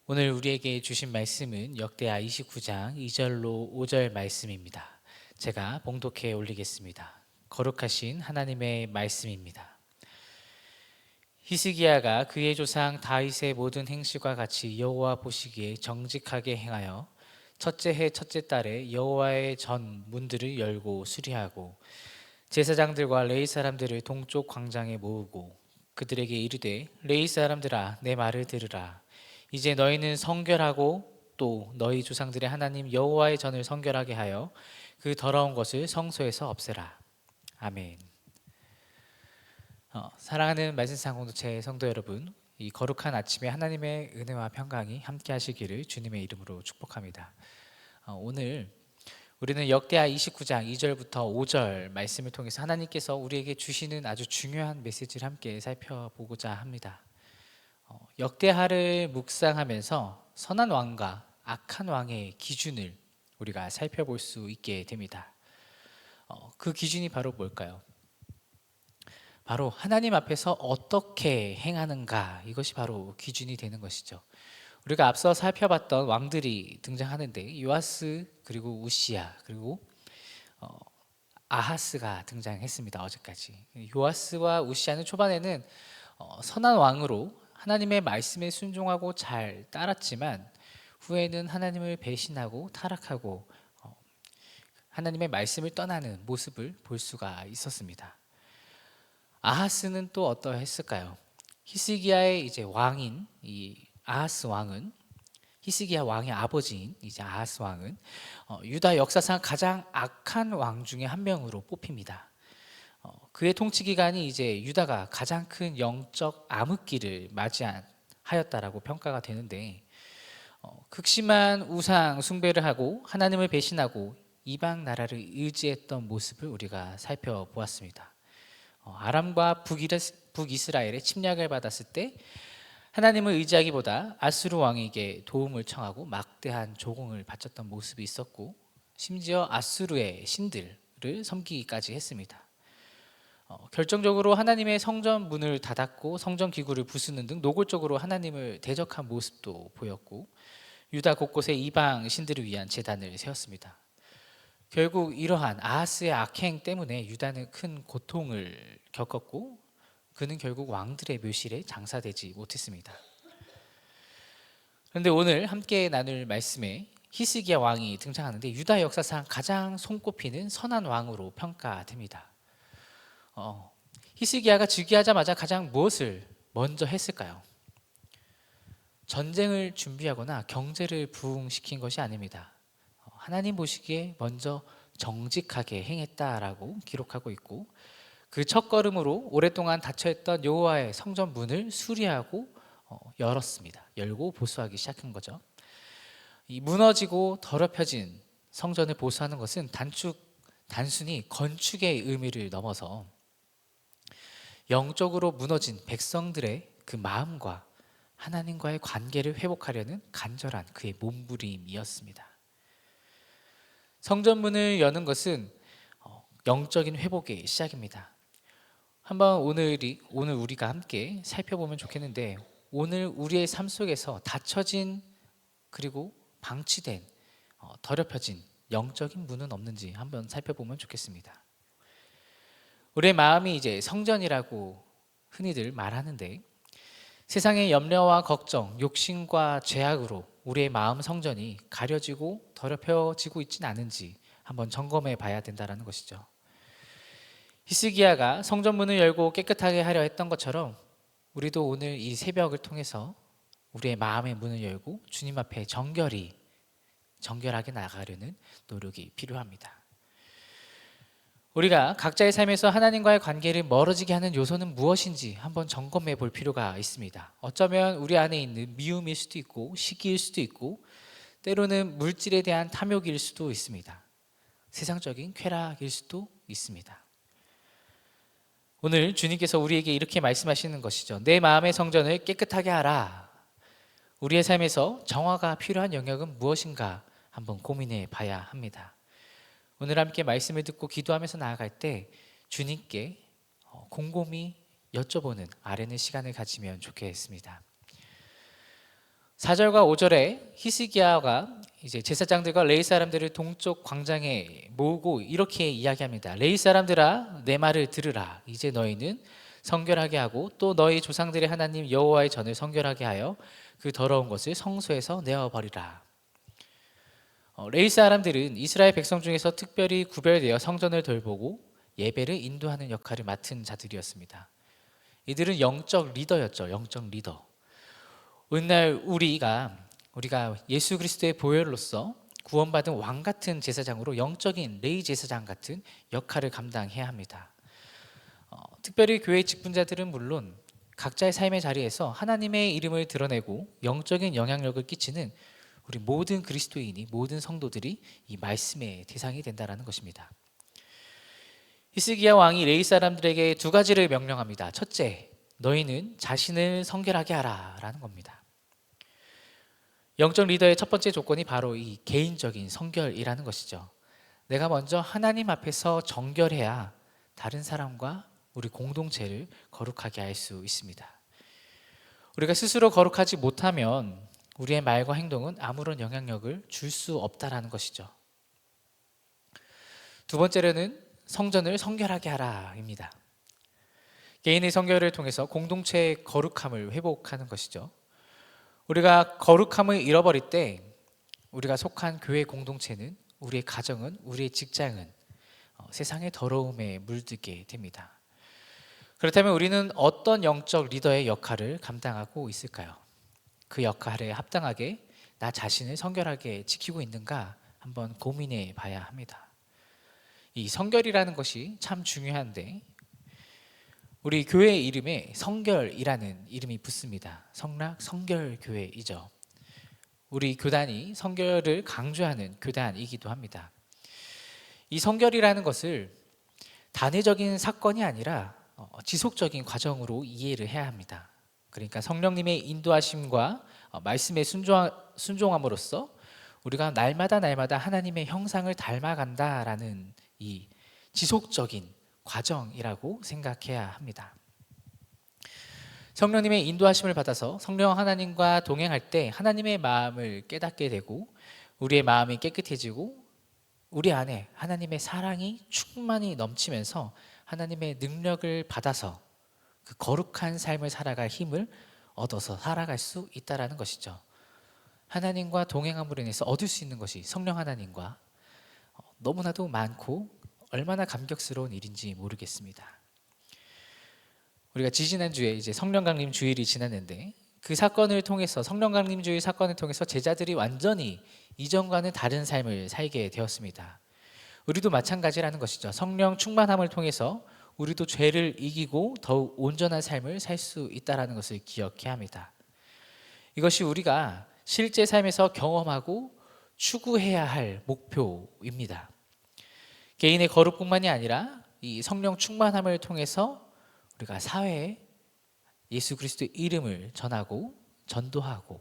오늘 우리에게 주신 말씀은 역대하 29장 2절로 5절 말씀입니다. 제가 봉독해 올리겠습니다. 거룩하신 하나님의 말씀입니다. 히스기야가 그의 조상 다윗의 모든 행실과 같이 여호와 보시기에 정직하게 행하여 첫째 해 첫째 달에 여호와의 전 문들을 열고 수리하고 제사장들과 레위 사람들을 동쪽 광장에 모으고 그들에게 이르되 레위 사람들아 내 말을 들으라. 이제 너희는 성결하고 또 너희 조상들의 하나님 여호와의 전을 성결하게 하여 그 더러운 것을 성소에서 없애라. 아멘. 사랑하는 말씀상 공동체 성도 여러분, 이 거룩한 아침에 하나님의 은혜와 평강이 함께 하시기를 주님의 이름으로 축복합니다. 오늘 우리는 역대하 29장 2절부터 5절 말씀을 통해서 하나님께서 우리에게 주시는 아주 중요한 메시지를 함께 살펴보고자 합니다. 역대하를 묵상하면서 선한 왕과 악한 왕의 기준을 우리가 살펴볼 수 있게 됩니다. 그 기준이 바로 뭘까요? 바로 하나님 앞에서 어떻게 행하는가, 이것이 바로 기준이 되는 것이죠. 우리가 앞서 살펴봤던 왕들이 등장하는데 요아스 그리고 우시야 그리고 아하스가 등장했습니다. 어제까지 요아스와 우시야는 초반에는 선한 왕으로 하나님의 말씀에 순종하고 잘 따랐지만 후에는 하나님을 배신하고 타락하고 하나님의 말씀을 떠나는 모습을 볼 수가 있었습니다. 아하스는 또 어떠했을까요? 히스기야의 이제 왕인 이 아하스 왕은 히스기야 왕의 아버지인 이제 아하스 왕은 유다 역사상 가장 악한 왕 중에 한 명으로 뽑힙니다. 그의 통치 기간이 이제 유다가 가장 큰 영적 암흑기를 맞이하였다라고 평가가 되는데 극심한 우상 숭배를 하고 하나님을 배신하고 이방 나라를 의지했던 모습을 우리가 살펴보았습니다. 아람과 북이스라엘의 침략을 받았을 때 하나님을 의지하기보다 아수르 왕에게 도움을 청하고 막대한 조공을 바쳤던 모습이 있었고 심지어 아수르의 신들을 섬기기까지 했습니다. 결정적으로 하나님의 성전 문을 닫았고 성전 기구를 부수는 등 노골적으로 하나님을 대적한 모습도 보였고 유다 곳곳에 이방 신들을 위한 제단을 세웠습니다. 결국 이러한 아하스의 악행 때문에 유다는 큰 고통을 겪었고 그는 결국 왕들의 묘실에 장사되지 못했습니다. 그런데 오늘 함께 나눌 말씀에 히스기야 왕이 등장하는데 유다 역사상 가장 손꼽히는 선한 왕으로 평가됩니다. 히스기야가 즉위하자마자 가장 무엇을 먼저 했을까요? 전쟁을 준비하거나 경제를 부흥시킨 것이 아닙니다. 하나님 보시기에 먼저 정직하게 행했다라고 기록하고 있고 그 첫걸음으로 오랫동안 닫혀있던 여호와의 성전 문을 수리하고 열었습니다. 열고 보수하기 시작한 거죠. 이 무너지고 더럽혀진 성전을 보수하는 것은 단순히 건축의 의미를 넘어서 영적으로 무너진 백성들의 그 마음과 하나님과의 관계를 회복하려는 간절한 그의 몸부림이었습니다. 성전문을 여는 것은 영적인 회복의 시작입니다. 한번 오늘 우리가 함께 살펴보면 좋겠는데 오늘 우리의 삶 속에서 닫혀진 그리고 방치된 더럽혀진 영적인 문은 없는지 한번 살펴보면 좋겠습니다. 우리의 마음이 이제 성전이라고 흔히들 말하는데 세상의 염려와 걱정, 욕심과 죄악으로 우리의 마음 성전이 가려지고 더럽혀지고 있지는 않은지 한번 점검해 봐야 된다는 것이죠. 히스기야가 성전문을 열고 깨끗하게 하려 했던 것처럼 우리도 오늘 이 새벽을 통해서 우리의 마음의 문을 열고 주님 앞에 정결하게 나가려는 노력이 필요합니다. 우리가 각자의 삶에서 하나님과의 관계를 멀어지게 하는 요소는 무엇인지 한번 점검해 볼 필요가 있습니다. 어쩌면 우리 안에 있는 미움일 수도 있고 시기일 수도 있고 때로는 물질에 대한 탐욕일 수도 있습니다. 세상적인 쾌락일 수도 있습니다. 오늘 주님께서 우리에게 이렇게 말씀하시는 것이죠. 내 마음의 성전을 깨끗하게 하라. 우리의 삶에서 정화가 필요한 영역은 무엇인가 한번 고민해 봐야 합니다. 오늘 함께 말씀을 듣고 기도하면서 나아갈 때 주님께 곰곰이 여쭤보는 아뢰는 시간을 가지면 좋겠습니다. 4절과 5절에 히스기야가 이제 제사장들과 레위 사람들을 동쪽 광장에 모으고 이렇게 이야기합니다. 레위 사람들아, 내 말을 들으라. 이제 너희는 성결하게 하고 또 너희 조상들의 하나님 여호와의 전을 성결하게 하여 그 더러운 것을 성소에서 내어버리라. 레위 사람들은 이스라엘 백성 중에서 특별히 구별되어 성전을 돌보고 예배를 인도하는 역할을 맡은 자들이었습니다. 이들은 영적 리더였죠. 영적 리더. 오늘날 우리가 예수 그리스도의 보혈로서 구원받은 왕 같은 제사장으로 영적인 레위 제사장 같은 역할을 감당해야 합니다. 특별히 교회 직분자들은 물론 각자의 삶의 자리에서 하나님의 이름을 드러내고 영적인 영향력을 끼치는 우리 모든 그리스도인이, 모든 성도들이 이 말씀의 대상이 된다는 것입니다. 히스기야 왕이 레위 사람들에게 두 가지를 명령합니다. 첫째, 너희는 자신을 성결하게 하라 라는 겁니다. 영적 리더의 첫 번째 조건이 바로 이 개인적인 성결이라는 것이죠. 내가 먼저 하나님 앞에서 정결해야 다른 사람과 우리 공동체를 거룩하게 할 수 있습니다. 우리가 스스로 거룩하지 못하면 우리의 말과 행동은 아무런 영향력을 줄 수 없다라는 것이죠. 두 번째로는 성전을 성결하게 하라입니다. 개인의 성결을 통해서 공동체의 거룩함을 회복하는 것이죠. 우리가 거룩함을 잃어버릴 때 우리가 속한 교회 공동체는, 우리의 가정은, 우리의 직장은 세상의 더러움에 물들게 됩니다. 그렇다면 우리는 어떤 영적 리더의 역할을 감당하고 있을까요? 그 역할에 합당하게 나 자신을 성결하게 지키고 있는가 한번 고민해 봐야 합니다. 이 성결이라는 것이 참 중요한데 우리 교회 이름에 성결이라는 이름이 붙습니다. 성락 성결교회이죠. 우리 교단이 성결을 강조하는 교단이기도 합니다. 이 성결이라는 것을 단회적인 사건이 아니라 지속적인 과정으로 이해를 해야 합니다. 그러니까 성령님의 인도하심과 말씀에 순종함으로써 우리가 날마다 하나님의 형상을 닮아간다라는 이 지속적인 과정이라고 생각해야 합니다. 성령님의 인도하심을 받아서 성령 하나님과 동행할 때 하나님의 마음을 깨닫게 되고 우리의 마음이 깨끗해지고 우리 안에 하나님의 사랑이 충만히 넘치면서 하나님의 능력을 받아서 그 거룩한 삶을 살아갈 힘을 얻어서 살아갈 수 있다는 것이죠. 하나님과 동행함으로 인해서 얻을 수 있는 것이 성령 하나님과 너무나도 많고 얼마나 감격스러운 일인지 모르겠습니다. 우리가 지지난주에 이제 성령 강림 주일이 지났는데 그 사건을 통해서, 성령 강림 주일 사건을 통해서 제자들이 완전히 이전과는 다른 삶을 살게 되었습니다. 우리도 마찬가지라는 것이죠. 성령 충만함을 통해서 우리도 죄를 이기고 더욱 온전한 삶을 살 수 있다는 것을 기억해야 합니다. 이것이 우리가 실제 삶에서 경험하고 추구해야 할 목표입니다. 개인의 거룩뿐만이 아니라 이 성령 충만함을 통해서 우리가 사회에 예수 그리스도의 이름을 전하고 전도하고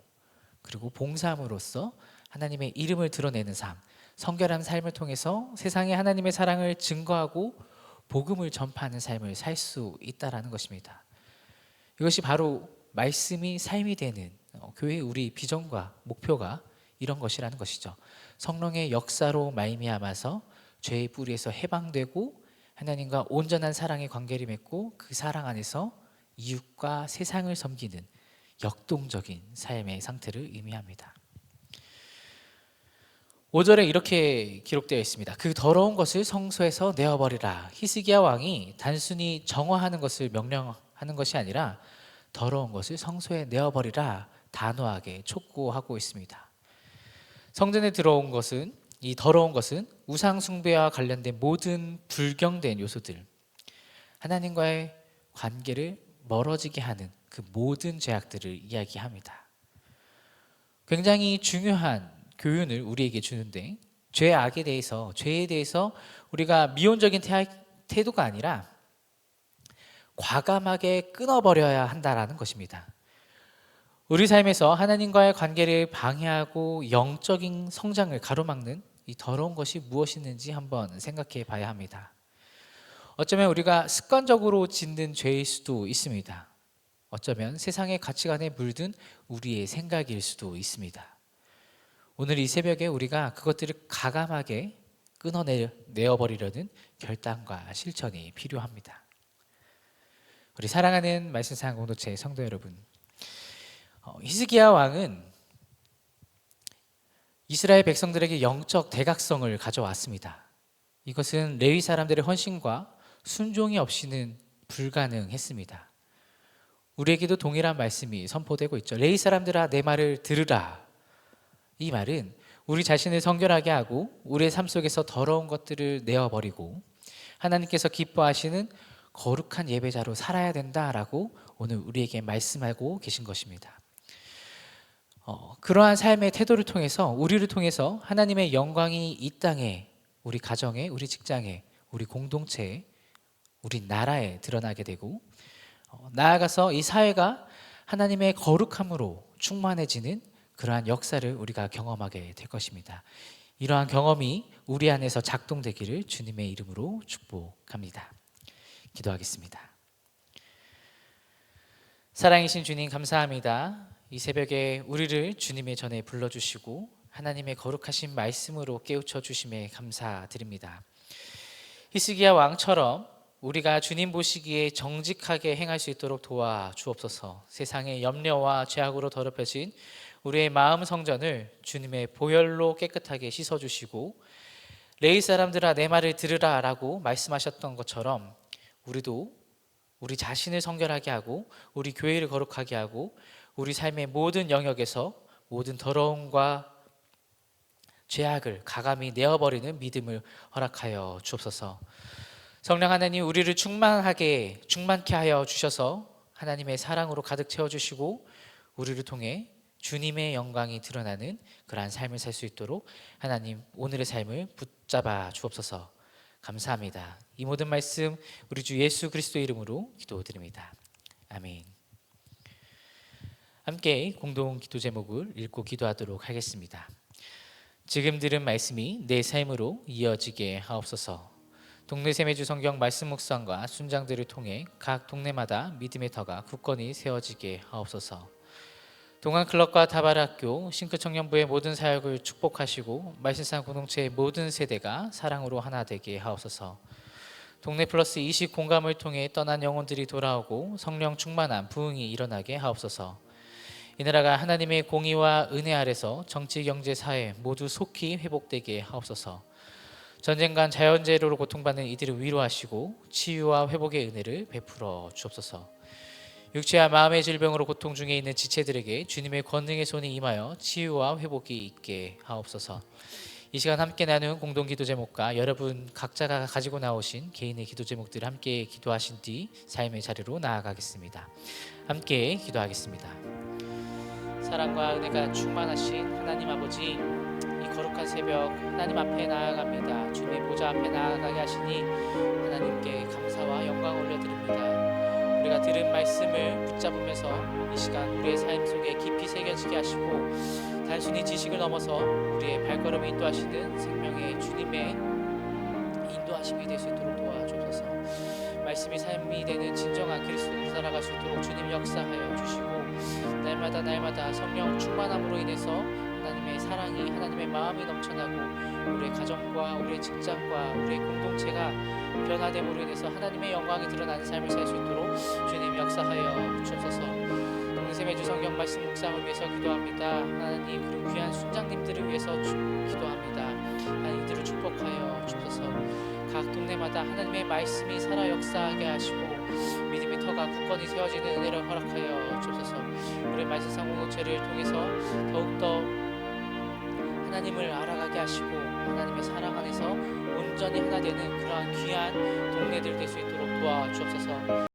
그리고 봉사함으로써 하나님의 이름을 드러내는 삶, 성결한 삶을 통해서 세상에 하나님의 사랑을 증거하고 복음을 전파하는 삶을 살 수 있다는 것입니다. 이것이 바로 말씀이 삶이 되는 교회의 우리 비전과 목표가 이런 것이라는 것이죠. 성령의 역사로 말미암아서 죄의 뿌리에서 해방되고 하나님과 온전한 사랑의 관계를 맺고 그 사랑 안에서 이웃과 세상을 섬기는 역동적인 삶의 상태를 의미합니다. 5절에 이렇게 기록되어 있습니다. 그 더러운 것을 성소에서 내어버리라. 히스기야 왕이 단순히 정화하는 것을 명령하는 것이 아니라 더러운 것을 성소에 내어버리라 단호하게 촉구하고 있습니다. 성전에 들어온 것은, 이 더러운 것은 우상 숭배와 관련된 모든 불경된 요소들, 하나님과의 관계를 멀어지게 하는 그 모든 죄악들을 이야기합니다. 굉장히 중요한 교훈을 우리에게 주는데 죄에 대해서 우리가 미온적인 태도가 아니라 과감하게 끊어버려야 한다는 것입니다. 우리 삶에서 하나님과의 관계를 방해하고 영적인 성장을 가로막는 이 더러운 것이 무엇이는지 한번 생각해 봐야 합니다. 어쩌면 우리가 습관적으로 짓는 죄일 수도 있습니다. 어쩌면 세상의 가치관에 물든 우리의 생각일 수도 있습니다. 오늘 이 새벽에 우리가 그것들을 가감하게 끊어내어버리려는 결단과 실천이 필요합니다. 우리 사랑하는 말씀상 공동체 성도 여러분, 히스기야 왕은 이스라엘 백성들에게 영적 대각성을 가져왔습니다. 이것은 레위 사람들의 헌신과 순종이 없이는 불가능했습니다. 우리에게도 동일한 말씀이 선포되고 있죠. 레위 사람들아, 내 말을 들으라. 이 말은 우리 자신을 성결하게 하고 우리의 삶 속에서 더러운 것들을 내어버리고 하나님께서 기뻐하시는 거룩한 예배자로 살아야 된다라고 오늘 우리에게 말씀하고 계신 것입니다. 그러한 삶의 태도를 통해서, 우리를 통해서 하나님의 영광이 이 땅에, 우리 가정에, 우리 직장에, 우리 공동체에, 우리 나라에 드러나게 되고, 나아가서 이 사회가 하나님의 거룩함으로 충만해지는 그러한 역사를 우리가 경험하게 될 것입니다. 이러한 경험이 우리 안에서 작동되기를 주님의 이름으로 축복합니다. 기도하겠습니다. 사랑이신 주님, 감사합니다. 이 새벽에 우리를 주님의 전에 불러주시고 하나님의 거룩하신 말씀으로 깨우쳐 주심에 감사드립니다. 히스기야 왕처럼 우리가 주님 보시기에 정직하게 행할 수 있도록 도와주옵소서. 세상의 염려와 죄악으로 더럽혀진 우리의 마음 성전을 주님의 보혈로 깨끗하게 씻어주시고, 레위 사람들아 내 말을 들으라 라고 말씀하셨던 것처럼 우리도 우리 자신을 성결하게 하고 우리 교회를 거룩하게 하고 우리 삶의 모든 영역에서 모든 더러움과 죄악을 가감히 내어버리는 믿음을 허락하여 주옵소서. 성령 하나님, 우리를 충만케 하여 주셔서 하나님의 사랑으로 가득 채워주시고 우리를 통해 주님의 영광이 드러나는 그러한 삶을 살 수 있도록 하나님 오늘의 삶을 붙잡아 주옵소서. 감사합니다. 이 모든 말씀 우리 주 예수 그리스도 이름으로 기도드립니다. 아멘. 함께 공동 기도 제목을 읽고 기도하도록 하겠습니다. 지금 들은 말씀이 내 삶으로 이어지게 하옵소서. 동네 세매주 성경 말씀 묵상과 순장들을 통해 각 동네마다 믿음의 터가 굳건히 세워지게 하옵소서. 동안클럽과 다발학교 싱크청년부의 모든 사역을 축복하시고 말씀상 공동체의 모든 세대가 사랑으로 하나 되게 하옵소서. 동네 플러스 20 공감을 통해 떠난 영혼들이 돌아오고 성령 충만한 부흥이 일어나게 하옵소서. 이 나라가 하나님의 공의와 은혜 아래서 정치, 경제, 사회 모두 속히 회복되게 하옵소서. 전쟁과 자연재해로 고통받는 이들을 위로하시고 치유와 회복의 은혜를 베풀어 주옵소서. 육체와 마음의 질병으로 고통 중에 있는 지체들에게 주님의 권능의 손이 임하여 치유와 회복이 있게 하옵소서. 이 시간 함께 나눈 공동기도 제목과 여러분 각자가 가지고 나오신 개인의 기도 제목들을 함께 기도하신 뒤 삶의 자리로 나아가겠습니다. 함께 기도하겠습니다. 사랑과 은혜가 충만하신 하나님 아버지, 이 거룩한 새벽 하나님 앞에 나아갑니다. 주님의 보좌 앞에 나아가게 하시니 하나님께 감사와 영광을 올려드립니다. 우리가 들은 말씀을 붙잡으면서 이 시간 우리의 삶 속에 깊이 새겨지게 하시고 단순히 지식을 넘어서 우리의 발걸음을 인도하시는 생명의 주님의 인도하심이 될 수 있도록 도와주옵소서. 말씀이 삶이 되는 진정한 그리스도로 살아갈 수 있도록 주님 역사하여 주시고 날마다 성령 충만함으로 인해서 하나님의 사랑이, 하나님의 마음이 넘쳐나고 우리의 가정과 우리의 직장과 우리의 공동체가 변화됨으로 인해서 하나님의 영광이 드러나는 삶을 살 수 있도록 주님 역사하여 주옵소서. 동네세매주 성경 말씀 묵상을 위해서 기도합니다. 하나님, 그리고 귀한 순장님들을 위해서 기도합니다. 하나님, 이들을 축복하여 주옵소서. 각 동네마다 하나님의 말씀이 살아 역사하게 하시고 믿음의 터가 굳건히 세워지는 은혜를 허락하여 주옵소서. 우리의 말씀상 공동체를 통해서 더욱더 하나님을 알아가게 하시고 하나님의 사랑 안에서 온전히 하나 되는 그러한 귀한 동네들 될 수 있도록 도와주옵소서.